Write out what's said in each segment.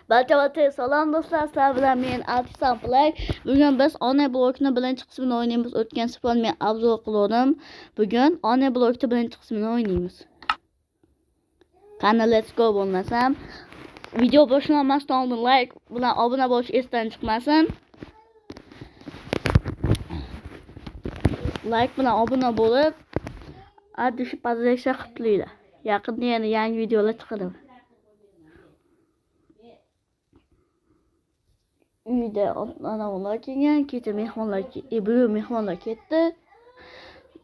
Barcha salom do'stlar, sizlar bilan men Artisam Play. Bugun biz Ona blokni birinchi qismini o'ynaymiz. O'tgan safar men obzor qildim. Bugun Ona blokni birinchi qismini o'ynaymiz. Qani let's go bo'lmasam. Video boshlanmasdan oldin like bilan obuna bo'lish esdan chiqmasin. Like bilan obuna bo'lib, adishib podrejsa qilib turinglar. Yaqinda yana yangi videolar chiqadi. Uyda onalar kelgan, kecha mehmonlar ketdi.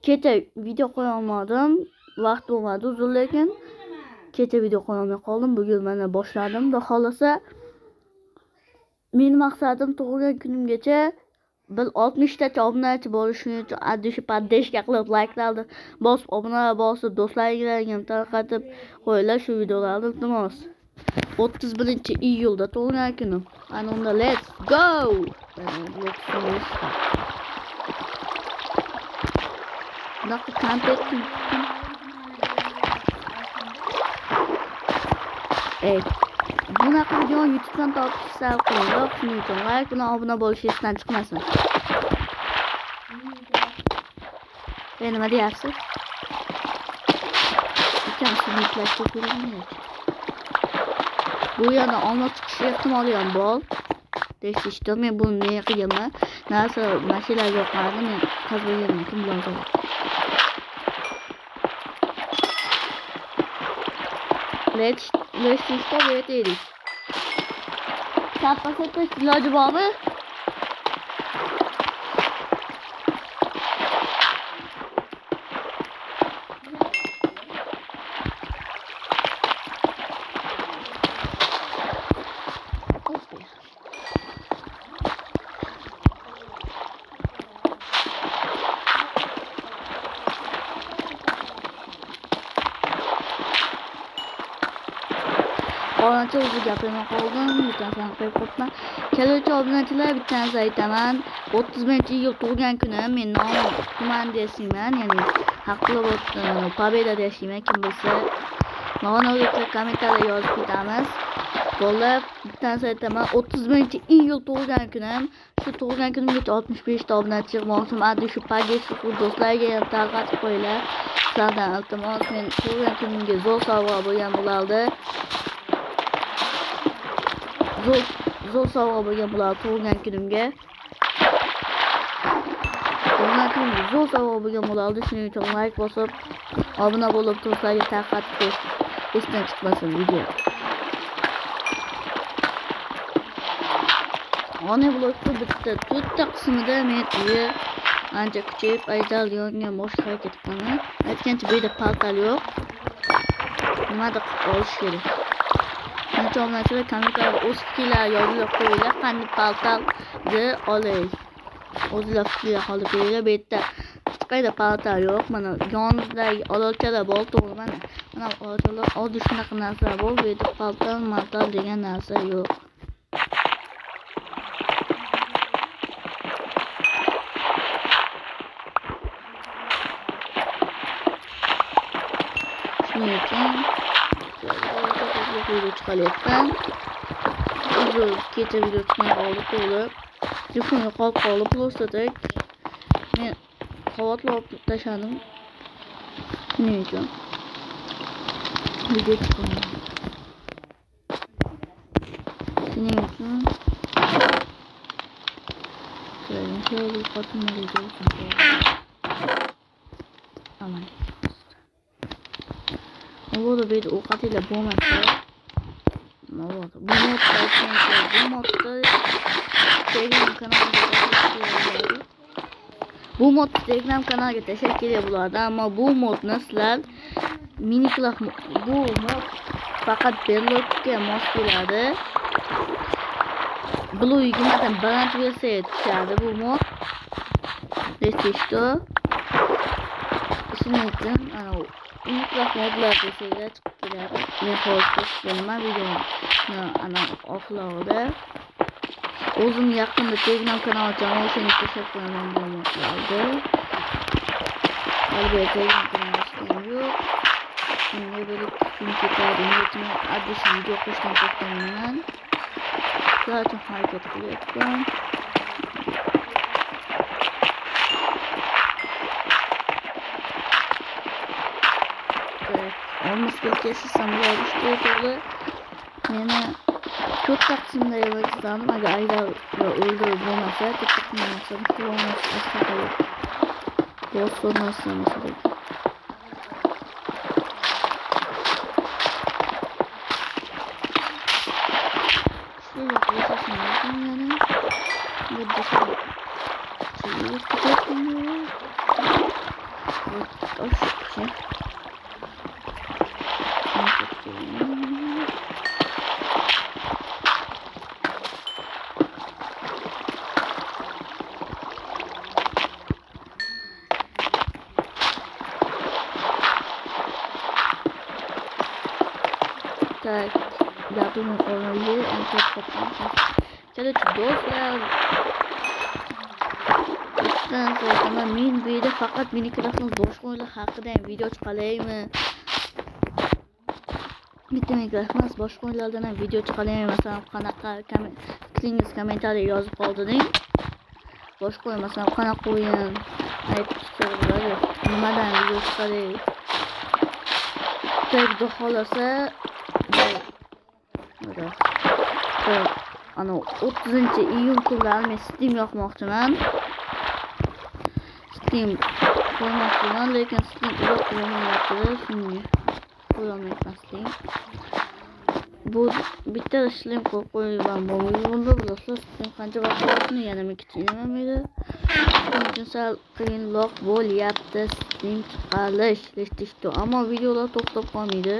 Kecha video qo'ya olmadim, vaqt bo'lmadi uzun, lekin kecha video qo'ya olmay qoldim. Bugun mana boshladim. Xudo xolasa mening maqsadim tug'ilgan kunimgacha 60 ta obunachi bo'lishi uchun adishib podrejka qilib, like'larni bosib, obunalar bosib, do'stlaringizga ham tarqatib qo'yinglar shu videolarni, iltimos. 31-iyulda tug'ilgan kunim. Ana unda let's go. Bunaqa kontent bunaqa video YouTube'dan topishsa qo'yinglar. Shuning uchun like bilan obuna bo'lish esdan chiqmasin. Nima deyapsiz? Bu yerda olma chiqishi ehtimoli ham bor. Deyishdi, men buni ne qilaman? Narsa mashinalar yo'qlarni men qazib kim bilan Let's stop it. Sapasete iloji bormi? Onachi o'zi gapirmay qoldim, bittani qo'yib qo'yibman. Keluvchi obunachilar bittanisi aytaman. 30-iyul tug'ilgan kunim, men nomim tuman desiyman, ya'ni Haqlobod Pobedada yashayman, kim bilsa. Mana o'zga kommentarlar yozib ketamiz. Bo'lib, bittanisi aytaman 30-iyul tug'ilgan kunim. Shu tug'ilgan kunimgacha 65 ta obunachi chiqmoqchim. Adishu podrejka do'stlarga ham tarqatib qo'yinglar. Sizlardan iltimos, men tug'ilgan kunimga zo'r sovg'a bo'lgan bo'lardi. Zo'r sovg'a bo'lgan bo'lardi tug'ilgan kunimga. Zo'r sovg'a bo'lgan bo'lardi. Shuning uchun like bosib, obuna bo'lib, do'stlarga tarqatib qo'yish esdan chiqmasin video. Ona blokni bitta 4 ta qismida men uyi ancha kuchayib, ajdal yongan boshqa harakat qilaman. Aytgancha bu yerda portal yo'q. Nimadir qilib olish kerak. Buncha obunachilar kommentarda o'z fikrlarini yozib qo'yinglar, qanday portalni olay. O'zingizlar fikrlar qoldirib qo'yinglar. Bu yerda hech qayerda portal yo'q. Mana yonidagi ololchalar bor, to'g'ri mana. Mana ololchalar oddiy shunaqa narsalar bor. Bu yerda portal degan narsa yo'q. Shuning uchun video chiqalyapman. Uzun kecha video chiqmay qoldi, to'g'ri. Telefon yo'qolib qoldi, просто tak. Men qavatlar olib tashladim. Shuning uchun video chiqmadim. Shuning uchun şöyle fotoğrafını alacağım. Aman. Bu da bir o kadarıyla bulmazsa. Bu modda Telegram kanalımıza bu mod Telegram kanalına teşekkür ediyorlardı ama bu mod nasıl minikler bu mod fakat Berlok'ta mod geldi. Blue yig'madan birinchi versiya tushadi bu mod. Desishto. Shuning uchun ana miniklar modlar desanglar chiqib keladi. Men hozir nima videoni ana offloadda o'zim yaqinda Telegram kanal ochaman, o'shani tashlab qo'yaman bu modlarni. Albatta Telegram kanal ochganim yo'q. Shunga bo'lib kun ketadi. Niyatini adresim video qo'shdan to'xtamayman. Shular uchun harakat qilyapman. Olmasga kesishsam bular ishga to'g'ri. Meni to'rtta qismda yig'ishdim. Agar aydar va o'ldirib bo'lmasa, to'rtta qilmasa, qilolmas asli. Bosh sonrasida mesela. Şöyle yapıyorsun yani. Burada şöyle yapıyorum. Evet, şey. Tak, yapımı olayı en çok kapatmışız. Chalo do'stlar. Bundan sonra men bu yerda faqat Minecraftning boshqa o'yinlar haqida ham video chiqalaymi? Bitta Minecraft emas, boshqa o'yinlardan ham video chiqalaymi? Masalan, qanaqa fikringiz kommentariy yozib qoldiring. Boshqa o'yin, masalan, qanaqa o'yin aytib chiqaringlar. Nimadan video chiqaray? Xudo xolasa ana 30-iyun kunlari men Steam yoqmoqchiman. Steam qo'ymoqchiman, lekin Steam uzoq bo'lmayapti. Shunga qo'yolmayman Steam. Bu bitta ishlim qo'ygan bo'lmaydi. Do'stlar, Steam qancha vaqt olishini yana men kichinamaydi. Shuning uchun sal qiyinroq bo'lyapti Steam chiqarish. Ammo videolar to'xtab qolmaydi.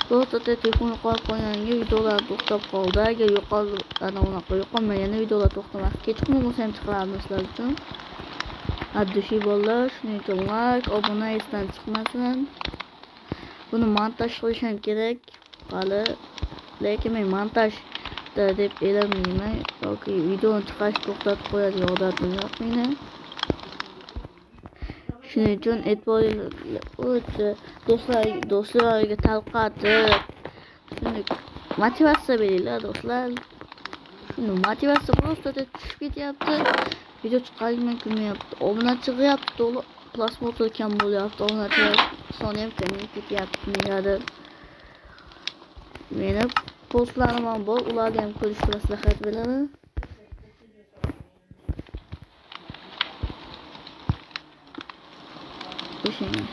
Do'stlar, telefonni qolib qolganga videolar to'xtab qoldi. Agar yo'qolmaganda videolar to'xtamas. Kechqurun bo'lsa ham chiqaramiz sizlar uchun. Addishi bolalar, shuning uchun like, obuna esdan chiqmasin. Buni montaj qilish ham kerak. Hali lekin men montajda deb o'ylamayman. Yoki videoni chiqarish to'xtatib qo'yadigan odatim yo'q meni. Shuning uchun do'stlarga tarqatib, shuni motivatsiya beringlar do'stlar. Shuni motivatsiya просто tushib ketyapti. Video chiqarishim kelmayapti. Obunachi yig'yapti, to'liq prosmotr kam bo'lyapti. Obunachilar soni ham kamayib ketyapti negadir. Meni postlarim ham bor, ularga ham ko'rishni maslahat beraman. O'shanga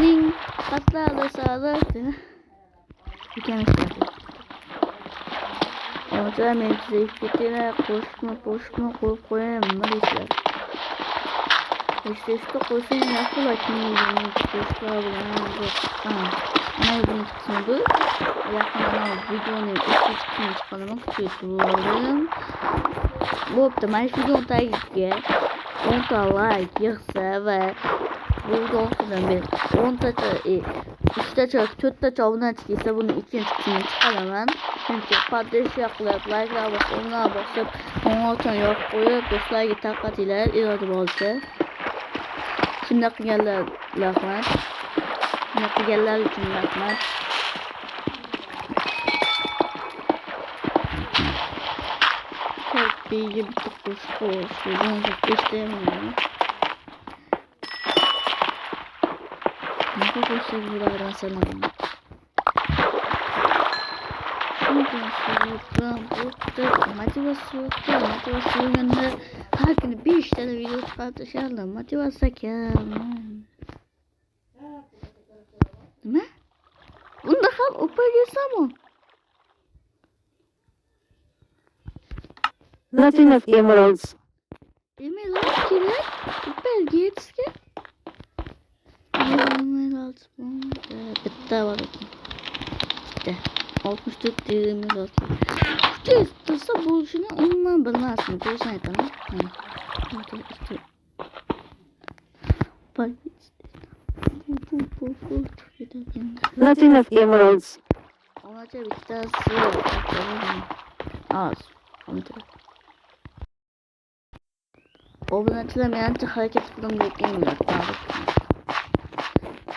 Ning patladi sağlıklı. Mükemmel. Oca mevzuyu bitire koşma koyup koyayım mı diyeceğim. İşte koysun yapıla kimliğini koşma bulanı ana bunu çıksın yakında videonun üstü çıkını çıkalım küçültüyorum. Bu optimal videonun takipçiye 10 like yığsa ve bu videodan bir 10 3 obuna çıkıysa bunu ikinci kısmını çıkaramam. Çünkü paylaşıyor like'lar basıp onlara basıp ona yok koyup do'stlarga tarqatinglar iloji bo'lsa. Shunday qilganlar rahmat. Shunday qilganlar uchun rahmat. Kalbiga bitta qo'shiq eshitaman. Nima qo'shiq bular masalan. Motivasyonda har kuni 5 ta video chiqarishadi. Motivatsiya kam. Nima? Bunda ham o'pagesam-o. Nothing of emeralds. Emerald kerak? Belgiyetski. Emerald bitta bor ekan. Bitta. 64 emerald. Kuchli tursa bo'lishini umuman bilmasdim. Ko'rsam aytaman. Not enough emeralds. Onlarca bir tanesi az. Oynatılamayan hareket kılım beklemiyor.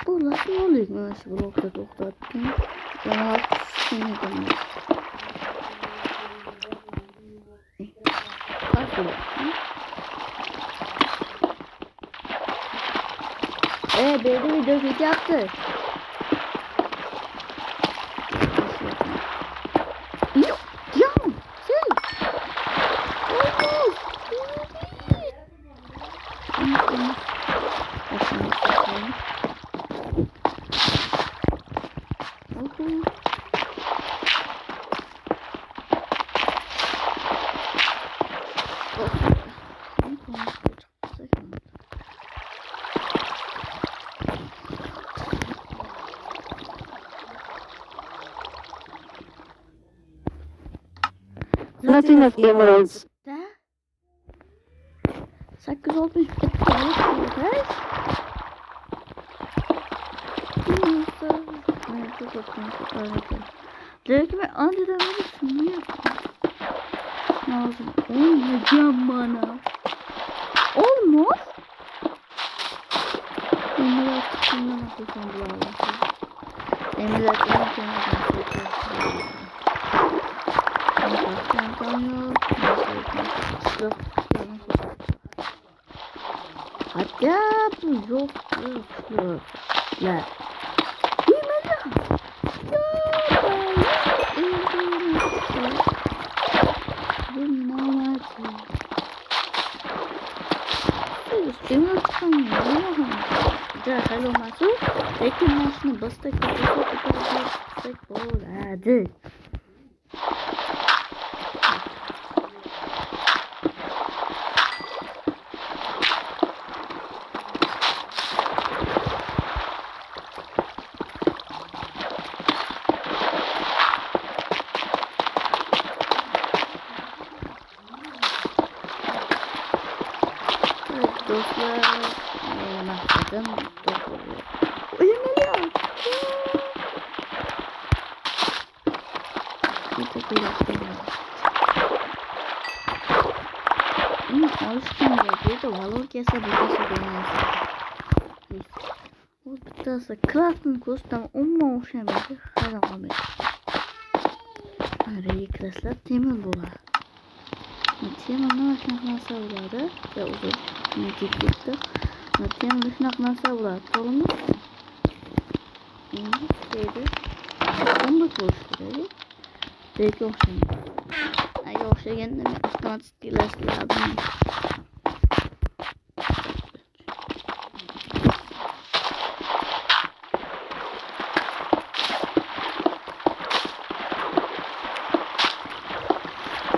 Bu nasıl oluyor? Nasıl blokta toplattım? Bana seni dönüyor. Fark ediyor. Belli video kötü yaptı. Yok. Ya. Şey. Olmaz. Not enough emeralds. Sakız olmuş bitti. Direkt mi? Aniden olursun. Ne yapayım? Lazım. Olmayacağım bana. Olmaz. Emir artık kimden okursan bulalım. Emir artık kimden okursan hatta bu yok. La. Hello Masu. Peki maşını bastık. Hadi. Dostlar, maksadım dokunuyor. Uyumalıyım. Bir tek ulaştırıyorum. Alıştım ya. Bir de valor kese bütesi deneyesi. O bütesi kraftin kustam umma uşamadı. Hadi kalmayı. Arayı klaslar temin bular. Temin nasıl savuladı? Ya uzun. Netilikte. Temin nasıl savuladı? Solumuz. Şeydi. Onu da koşturuyor. Belki okşayın. Ay okşayın da otomatik dilersi lazım.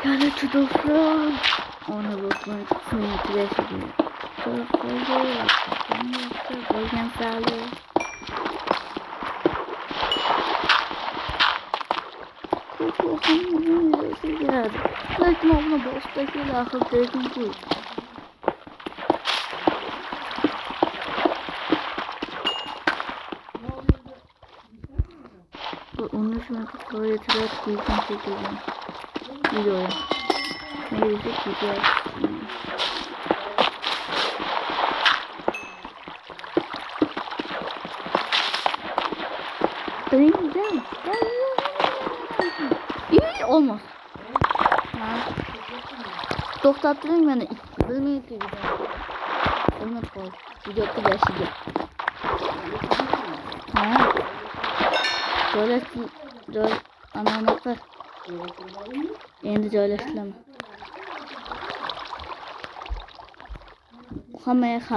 Yani dostlar. Onu bakmayı çok motive ediyor. Çok oluyor. Bölgen sağlıyor. Belki ona boştaki lahır dedim ki. Onun için böyle tıraş kıyıkın çekeceğim. Videoya. Neyse gidiyor. Benim de. İyi olmaz. Doktorun beni bilmeyi gibi. Onu koy. Videoda yaşayacak. Ha. Böyle anlamaklar. Endi joylashtiramiz. Hammaga